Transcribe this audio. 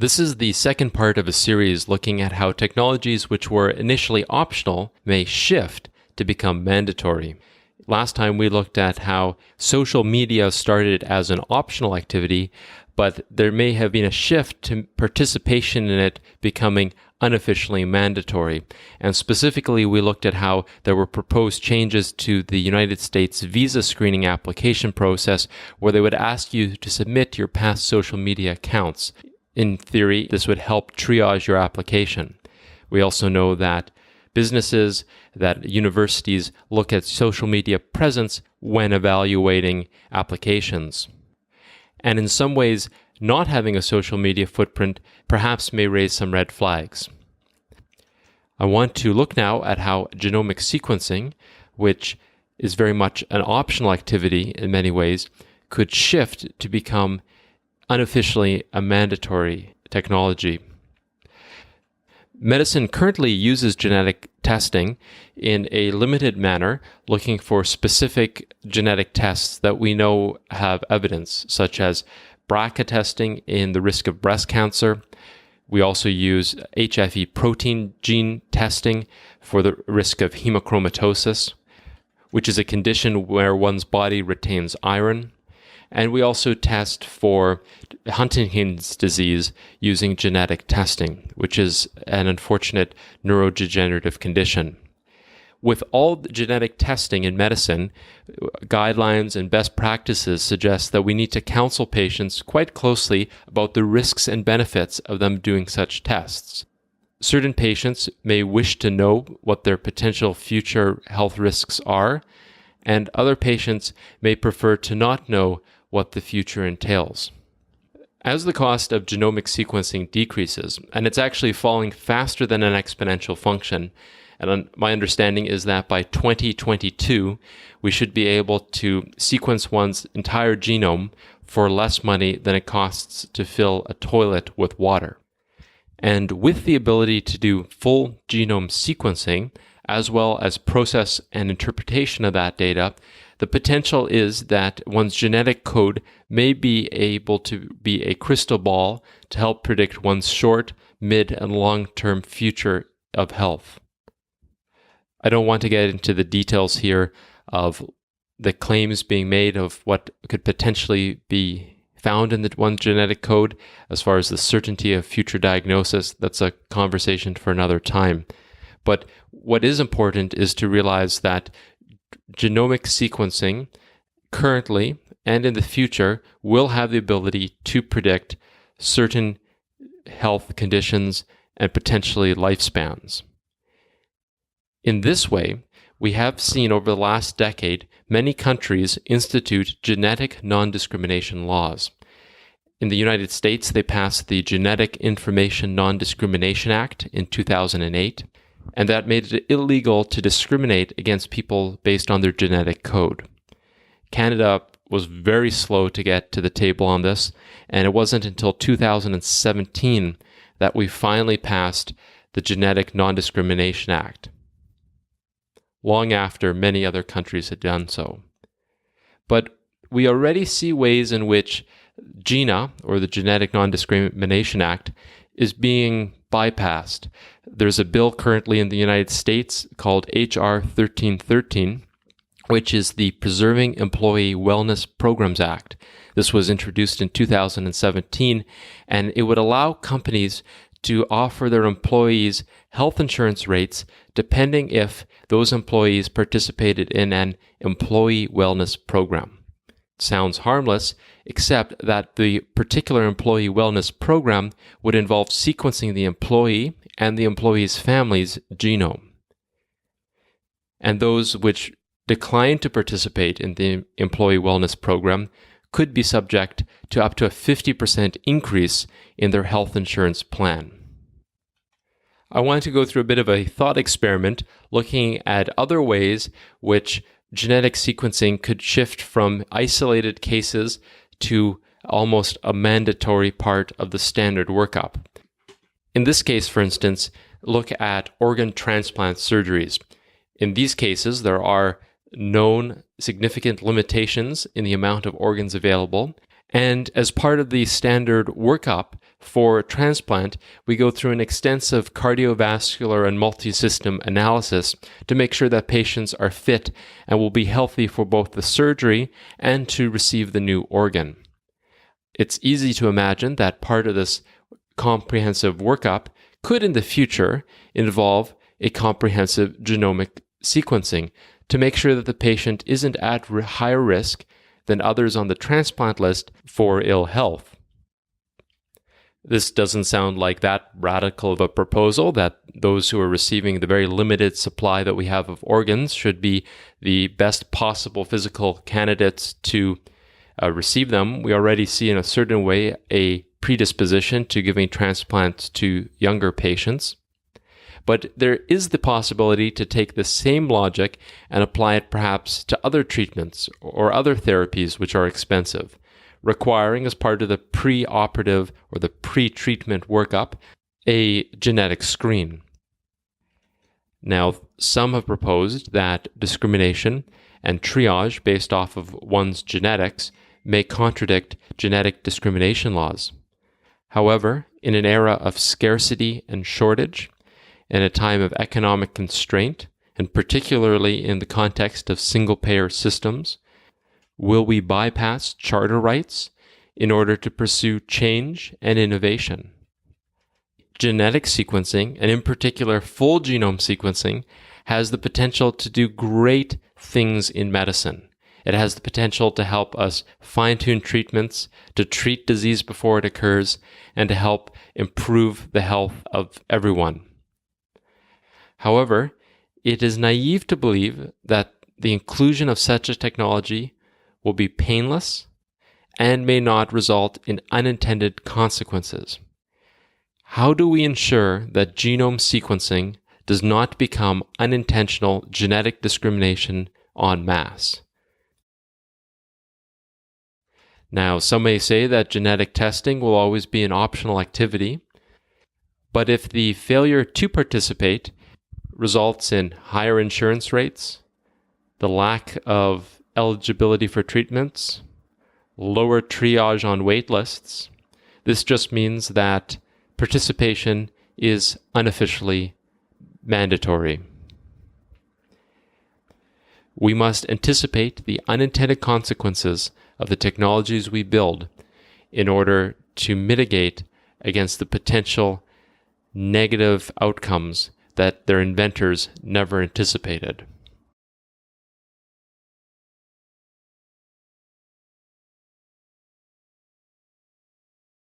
This is the second part of a series looking at how technologies which were initially optional may shift to become mandatory. Last time we looked at how social media started as an optional activity, but there may have been a shift to participation in it becoming unofficially mandatory. And specifically, we looked at how there were proposed changes to the United States visa screening application process where they would ask you to submit your past social media accounts. In theory, this would help triage your application. We also know that businesses, that universities look at social media presence when evaluating applications. And in some ways, not having a social media footprint perhaps may raise some red flags. I want to look now at how genomic sequencing, which is very much an optional activity in many ways, could shift to become unofficially a mandatory technology. Medicine currently uses genetic testing in a limited manner, looking for specific genetic tests that we know have evidence, such as BRCA testing in the risk of breast cancer. We also use HFE protein gene testing for the risk of hemochromatosis, which is a condition where one's body retains iron. And we also test for Huntington's disease using genetic testing, which is an unfortunate neurodegenerative condition. With all the genetic testing in medicine, guidelines and best practices suggest that we need to counsel patients quite closely about the risks and benefits of them doing such tests. Certain patients may wish to know what their potential future health risks are, and other patients may prefer to not know what the future entails. As the cost of genomic sequencing decreases, and it's actually falling faster than an exponential function, and my understanding is that by 2022, we should be able to sequence one's entire genome for less money than it costs to fill a toilet with water. And with the ability to do full genome sequencing, as well as process and interpretation of that data, the potential is that one's genetic code may be able to be a crystal ball to help predict one's short, mid, and long-term future of health. I don't want to get into the details here of the claims being made of what could potentially be found in one's genetic code as far as the certainty of future diagnosis. That's a conversation for another time. But what is important is to realize that genomic sequencing currently and in the future will have the ability to predict certain health conditions and potentially lifespans. In this way, we have seen over the last decade many countries institute genetic non-discrimination laws. In the United States, they passed the Genetic Information Non-Discrimination Act in 2008. And that made it illegal to discriminate against people based on their genetic code. Canada was very slow to get to the table on this, and it wasn't until 2017 that we finally passed the Genetic Non-Discrimination Act, long after many other countries had done so. But we already see ways in which GINA, or the Genetic Non-Discrimination Act, is being bypassed. There's a bill currently in the United States called H.R. 1313, which is the Preserving Employee Wellness Programs Act. This was introduced in 2017, and it would allow companies to offer their employees health insurance rates depending if those employees participated in an employee wellness program. Sounds harmless, except that the particular employee wellness program would involve sequencing the employee and the employee's family's genome. And those which decline to participate in the employee wellness program could be subject to up to a 50% increase in their health insurance plan. I want to go through a bit of a thought experiment looking at other ways which genetic sequencing could shift from isolated cases to almost a mandatory part of the standard workup. In this case, for instance, look at organ transplant surgeries. In these cases, there are known significant limitations in the amount of organs available, and as part of the standard workup For transplant, we go through an extensive cardiovascular and multi-system analysis to make sure that patients are fit and will be healthy for both the surgery and to receive the new organ. It's easy to imagine that part of this comprehensive workup could in the future involve a comprehensive genomic sequencing to make sure that the patient isn't at higher risk than others on the transplant list for ill health. This doesn't sound like that radical of a proposal, that those who are receiving the very limited supply that we have of organs should be the best possible physical candidates to receive them. We already see in a certain way a predisposition to giving transplants to younger patients. But there is the possibility to take the same logic and apply it perhaps to other treatments or other therapies which are expensive, requiring as part of the pre-operative or the pre-treatment workup a genetic screen. Now, some have proposed that discrimination and triage based off of one's genetics may contradict genetic discrimination laws. However, in an era of scarcity and shortage, in a time of economic constraint, and particularly in the context of single-payer systems, will we bypass charter rights in order to pursue change and innovation? Genetic sequencing, and in particular full genome sequencing, has the potential to do great things in medicine. It has the potential to help us fine-tune treatments, to treat disease before it occurs, and to help improve the health of everyone. However, it is naive to believe that the inclusion of such a technology will be painless and may not result in unintended consequences. How do we ensure that genome sequencing does not become unintentional genetic discrimination en masse? Now, some may say that genetic testing will always be an optional activity, but if the failure to participate results in higher insurance rates, the lack of eligibility for treatments, lower triage on wait lists, this just means that participation is unofficially mandatory. We must anticipate the unintended consequences of the technologies we build in order to mitigate against the potential negative outcomes that their inventors never anticipated.